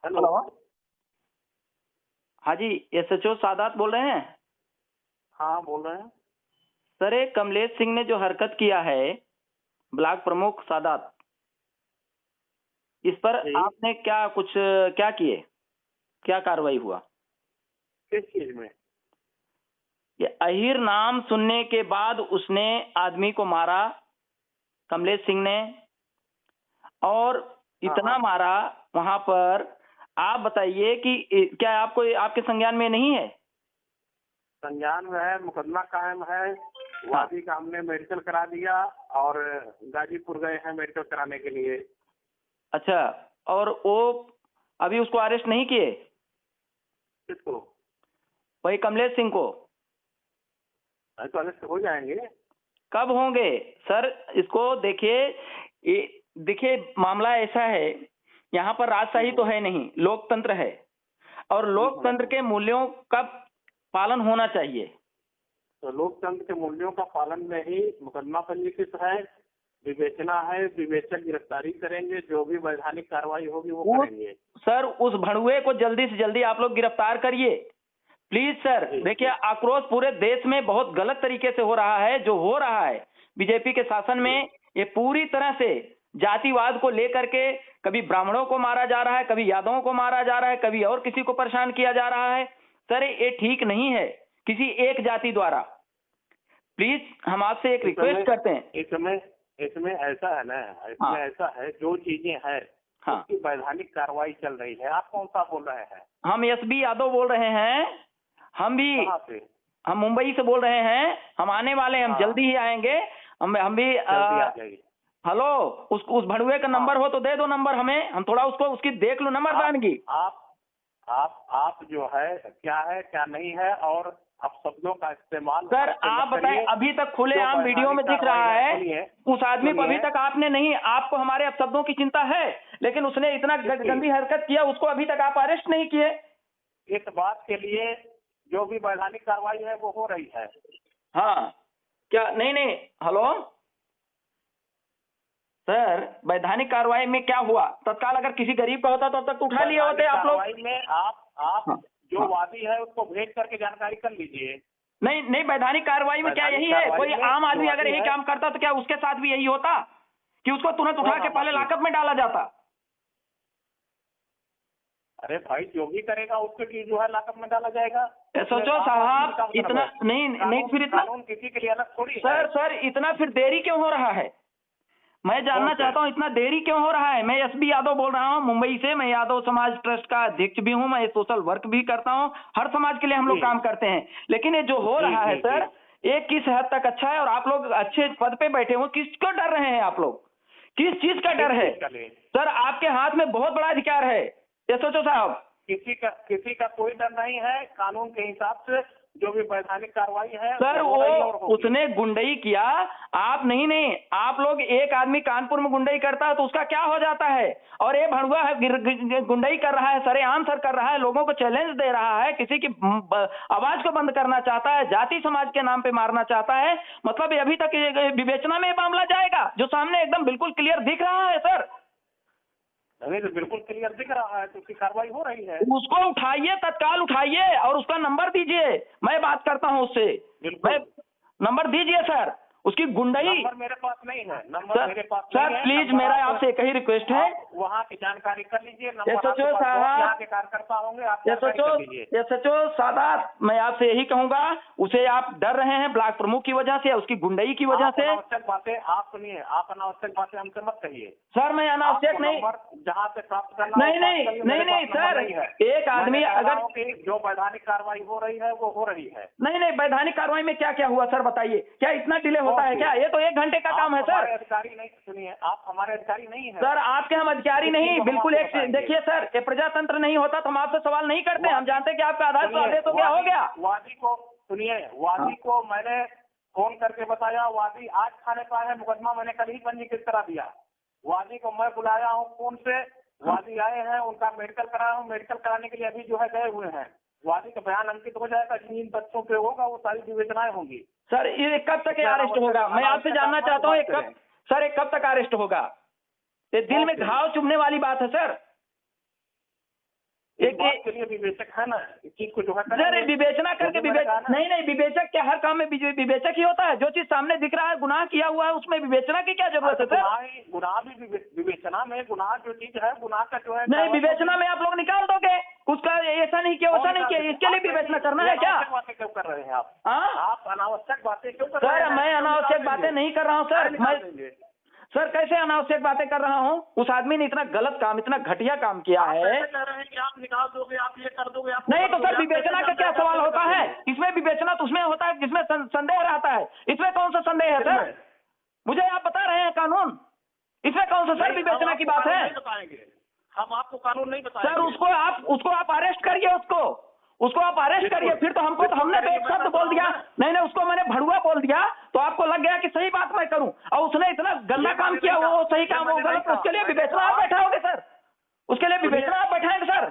Hello. Hello. हाँ जी, SHO Sadat बोल रहे हैं। हाँ, बोल रहे हैं। सर, ये कमलेश सिंह ने जो हरकत किया है, ब्लॉक प्रमुख सादात, इस पर जी। आपने क्या किए, क्या कार्रवाई हुआ? किस चीज में? ये अहीर नाम सुनने के बाद उसने आदमी को मारा, कमलेश सिंह ने, और हाँ इतना हाँ, मारा वहां पर। आप बताइए कि क्या आपको आपके संज्ञान में नहीं है? संज्ञान में है, मुकदमा कायम है। हाँ। वादी का हमने मेडिकल करा दिया और गाजीपुर गए हैं मेडिकल कराने के लिए। अच्छा, और वो अभी उसको अरेस्ट नहीं किए? किसको? वही कमलेश सिंह को? अरे तो अरेस्ट हो जाएंगे। कब होंगे सर? इसको देखिए, देखिए मामला ऐसा है, यहाँ पर राजशाही तो है नहीं, लोकतंत्र है, और लोकतंत्र के मूल्यों का पालन होना चाहिए। तो लोकतंत्र के मूल्यों का पालन में ही मुकदमा पंजीकृत है, विवेचना है, विवेचक गिरफ्तारी करेंगे, जो भी वैधानिक कार्रवाई होगी वो करेंगे। सर, उस भड़ुए को जल्दी से जल्दी आप लोग गिरफ्तार करिए, प्लीज सर। जी देखिए, जी आक्रोश पूरे देश में बहुत गलत तरीके से हो रहा है, जो हो रहा है बीजेपी के शासन जी। में। ये पूरी तरह से जातिवाद को लेकर के, कभी ब्राह्मणों को मारा जा रहा है, कभी यादवों को मारा जा रहा है, कभी और किसी को परेशान किया जा रहा है। सर, ये ठीक नहीं है किसी एक जाति द्वारा। प्लीज हम आपसे एक रिक्वेस्ट करते हैं। इसमें इसमें ऐसा है ना, इसमें हाँ ऐसा है, जो चीजें हैं हाँ, उसकी वैधानिक कार्रवाई चल रही है। आप कौन सा बोल रहे हैं? हम एसबी यादव बोल रहे हैं। हम भी, कहाँ से? हम मुंबई से बोल रहे हैं। हम आने वाले हैं, हम हाँ, जल्दी ही आएंगे। हम भी जल्दी आ जाइए। हेलो, उस भड़ुए का हाँ, नंबर हो तो दे दो नंबर हमें, हम थोड़ा उसको उसकी देख लो नंबर आप दानगी। आप आप जो है क्या नहीं है, और आप शब्दों का इस्तेमाल सर हद से आप मत बताएं, करिए। अभी तक जो खुलेआम वीडियो वैधानिक में दिख कार्रवाई रहा है, है, सुनिए उस आदमी को अभी सुनिए। तक आपने नहीं, आपको हमारे अब शब्दों की चिंता है, लेकिन उसने इतना किसकी? गंदी हरकत किया, उसको अभी तक आप अरेस्ट नहीं किए। इस बात के लिए जो भी वैधानिक कार्रवाई है वो हो रही है। हाँ, क्या? नहीं नहीं, हेलो सर, वैधानिक कार्रवाई में क्या हुआ? तत्काल अगर किसी गरीब का होता तो अब तक तो उठा लिए होते वैधानिक आप लोग। कार्रवाई में आप हाँ जो हाँ। वादी है उसको भेज करके जानकारी कर लीजिए। नहीं नहीं, वैधानिक कार्रवाई में क्या वैधानिक यही है? कार्रवाई कोई में आम जो आदमी अगर वादी यही है, काम करता तो क्या उसके साथ भी यही होता कि उसको तुरंत उठा कौन के आम पहले आदमी? लॉकअप में डाला जाता? अरे भाई, जो भी करेगा उसके की जो है लाकअप में डाला जाएगा। उसमें सोचो आम आदमी साहब, का मतलब इतना है। नहीं नहीं, कानून फिर इतना। कानून किसी के लिए अलग थोड़ी है। सर इतना फिर देरी क्यों हो रहा है? मैं कौन जानना से? चाहता हूँ, इतना देरी क्यों हो रहा है? मैं एसबी यादव बोल रहा हूँ मुंबई से। मैं यादव समाज ट्रस्ट का अध्यक्ष भी हूँ, मैं सोशल वर्क भी करता हूँ, हर समाज के लिए हम लोग जी काम करते हैं। लेकिन ये जो हो जी रहा है जी जी। सर, ये किस हद तक अच्छा है? और आप लोग अच्छे पद पे बैठे हो, किसको डर रहे हैं आप लोग? किस चीज का किस डर है? चीज का लिए? सर, आपके हाथ में बहुत बड़ा अधिकार है, ये सोचो साहब। किसी का कोई डर नहीं है। कानून के हिसाब से जो भी वैधानिक कार्रवाई है सर, वो हो रही है और वो होगी। उसने गुंडई किया, आप नहीं नहीं, आप लोग। एक आदमी कानपुर में गुंडई करता है तो उसका क्या हो जाता है? और ये भड़ुआ है, गुंडई कर रहा है, सरेआम सर कर रहा है, लोगों को चैलेंज दे रहा है, किसी की आवाज को बंद करना चाहता है, जाति समाज के नाम पे मारना चाहता है। मतलब ये अभी तक विवेचना में मामला जाएगा, जो सामने एकदम बिल्कुल क्लियर दिख रहा है सर। नहीं तो बिल्कुल क्लियर दिख रहा है, तो उसकी कार्रवाई हो रही है। उसको उठाइए, तत्काल उठाइए, और उसका नंबर दीजिए, मैं बात करता हूं उससे। मैं, बिल्कुल। नंबर दीजिए सर, उसकी गुंडई। नंबर मेरे पास नहीं है, नंबर सर मेरे पास सर नहीं है। प्लीज, नंबर मेरा आप आपसे एक ही रिक्वेस्ट है। आप वहाँ की जानकारी कर लीजिए। नंबर एसएचओ आपके पास बहुत साहब, यहाँ के कार्यकर्ता होंगे, आप जानकारी एसएचओ कर लीजिए। एसएचओ सादात, मैं आपसे यही कहूंगा, उसे आप डर रहे हैं ब्लॉक प्रमुख की वजह से, उसकी गुंडई की वजह आप से। अनावश्यक बातें, आप सुनिए, आप अनावश्यक बातें हमसे मत कहिए। सर मैं अनावश्यक आपको नहीं, नंबर जहाँ से प्राप्त करना हो नहीं प्राप्त नहीं करिए। नहीं मेरे नहीं पास नंबर सर, नहीं है। एक आदमी मैंने कह रहा अगर, हूँ कि जो वैधानिक कार्रवाई हो रही है वो हो रही है। नहीं नहीं, वैधानिक कार्रवाई में क्या क्या हुआ सर बताइए? क्या इतना डिले होता है क्या? ये तो 1 घंटे का काम है आप सर। हमारे अधिकारी नहीं, सुनिए, आप हमारे अधिकारी नहीं है। सर आपके हम अधिकारी इस चीज नहीं, को हम बिल्कुल। आपको एक बताएंगे। देखिए सर, ये प्रजातंत्र नहीं होता तो हम आपसे सवाल नहीं करते, हम वादी, जानते हैं कि आपका आधार तो सुनिए, आदेश हो गया, हो गया। वादी को सुनिए, वादी को मैंने फोन करके बताया। वादी आज थाने पर आए हैं, मुकदमा मैंने कल ही पंजीकृत करा दिया। वादी को मैं बुलाया हूँ फोन से, वादी आए हैं, उनका मेडिकल कराया हूँ। मेडिकल कराने के लिए अभी जो है गए हुए हैं। वादी का बयान अंकित हो जाएगा, जिन बच्चों पे होगा वो सारी विवेचनाएं होंगी। सर ये कब तक अरेस्ट होगा? मैं आपसे जानना चाहता हूँ, ये कब, सर ये कब तक अरेस्ट होगा? ये दिल में घाव चुभने वाली बात है सर। इस बात के लिए विवेचक है ना, इस चीज को जो है सर विवेचना करके नहीं विवेचक क्या हर काम में विवेचक ही होता है? जो चीज सामने दिख रहा है, गुनाह किया हुआ है, उसमें विवेचना की क्या जरूरत है सर? गुनाह भी विवेचना में, गुनाह जो चीज है, गुनाह का जो है नहीं, विवेचना में आप लोग निकाल दोगे उसका, ऐसा नहीं किया वैसा नहीं किया, इसके लिए विवेचना करना है क्या? बातें क्यों कर रहे हैं आप? हाँ, आप अनावश्यक बातें क्यों कर रहे हैं? सर मैं अनावश्यक बातें नहीं कर रहा हूँ सर। मैं सर कैसे अनावश्यक बातें कर रहा हूँ? उस आदमी ने इतना गलत काम, इतना घटिया काम किया है। कह रहे हैं कि आप निकाल दोगे, आप ये कर दोगे, आप नहीं तो सर विवेचना का क्या सवाल होता है? इसमें विवेचना तो उसमें होता है जिसमें संदेह रहता है। इसमें कौन सा संदेह है सर? मुझे आप बता रहे हैं कानून, इसमें कौन सा सर विवेचना की बात है? हम आपको कानून नहीं बताएंगे सर। उसको आप अरेस्ट करिए, उसको आप अरेस्ट करिए। फिर तो हमने तो एक शब्द बोल दिया, नहीं उसको मैंने भड़ुआ बोल दिया तो आपको लग गया कि सही बात मैं करूं, और उसने इतना गंदा काम किया, वो सही काम, वो गलत, उसके लिए विवेचना आप बैठाओगे सर? उसके लिए विवेचना आप बैठाएंगे सर?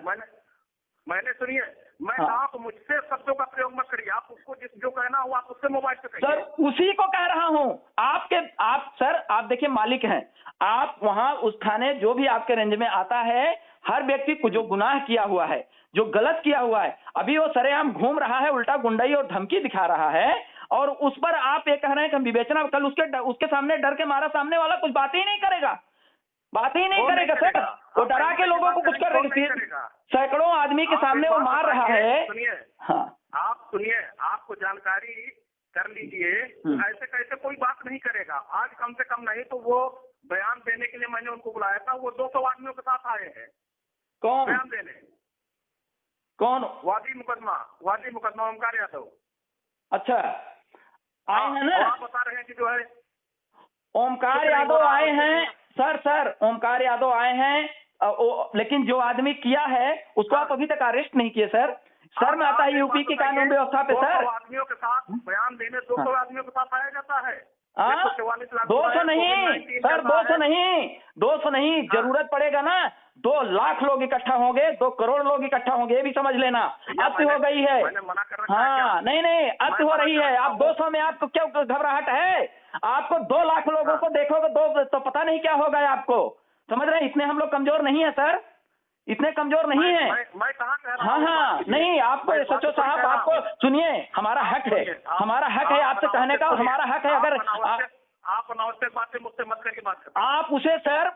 मैंने सुनिए, मैं कहा तो मुझसे शब्दों का प्रयोग मत करिए, आप उसको जो कहना हो आप उससे मोबाइल से कहिए। सर उसी को कह रहा हूँ। आप देखिए मालिक हैं आप, वहां उस थाने जो भी आपके रेंज में आता है, हर व्यक्ति को जो गुनाह किया हुआ है, जो गलत किया हुआ है, अभी वो सरेआम घूम रहा है, उल्टा गुंडाई और धमकी दिखा रहा है, और उस पर आप ये कह रहे हैं कि हम विवेचना, कल उसके सामने डर के मारा सामने वाला कुछ बात ही नहीं करेगा, सर। वो डरा के लोगों को कुछ कर रहे, सैकड़ों आदमी के सामने वो मार रहा है। सुनिए, हाँ आप सुनिए, आपको जानकारी कर लीजिए, ऐसे कैसे कोई बात नहीं करेगा। आज कम से कम नहीं तो वो बयान देने के लिए मैंने उनको बुलाया था, वो 200 आदमियों के साथ आए हैं। कौन बयान देने? कौन? वादी मुकदमा ओमकार यादव। अच्छा, आए हैं ना? आप बता रहे हैं कि जो है ओमकार यादव आए हैं सर, ओमकार यादव आए हैं, लेकिन जो आदमी किया है उसको आप अभी तक अरेस्ट नहीं किए सर। में आता है यूपी की कानून व्यवस्था पे सर। 200 आदमियों के साथ बयान देने 200 आदमियों के साथ आया जाता है। 144 लाख 200 नहीं सर, 200 नहीं, जरूरत पड़ेगा ना 2 लाख लोग इकट्ठा होंगे, 2 करोड़ लोग इकट्ठा होंगे, ये भी समझ लेना। अति हो गई है। हाँ नहीं अति हो रही है। आप 200 में आपको क्यों घबराहट है? आपको 2 लाख लोगों को देखोगे तो पता नहीं क्या होगा आपको, समझ रहे हैं? इतने हम लोग कमजोर नहीं है सर, इतने कमजोर नहीं है। मैं कहाँ कह रहा हूँ? हाँ नहीं, आपको सचो साहब, आपको सुनिए, हमारा हक है, आपसे कहने का, हमारा हक है। अगर आप अनावश्यक बातें मुझसे मत करके बात करें। आप उसे सर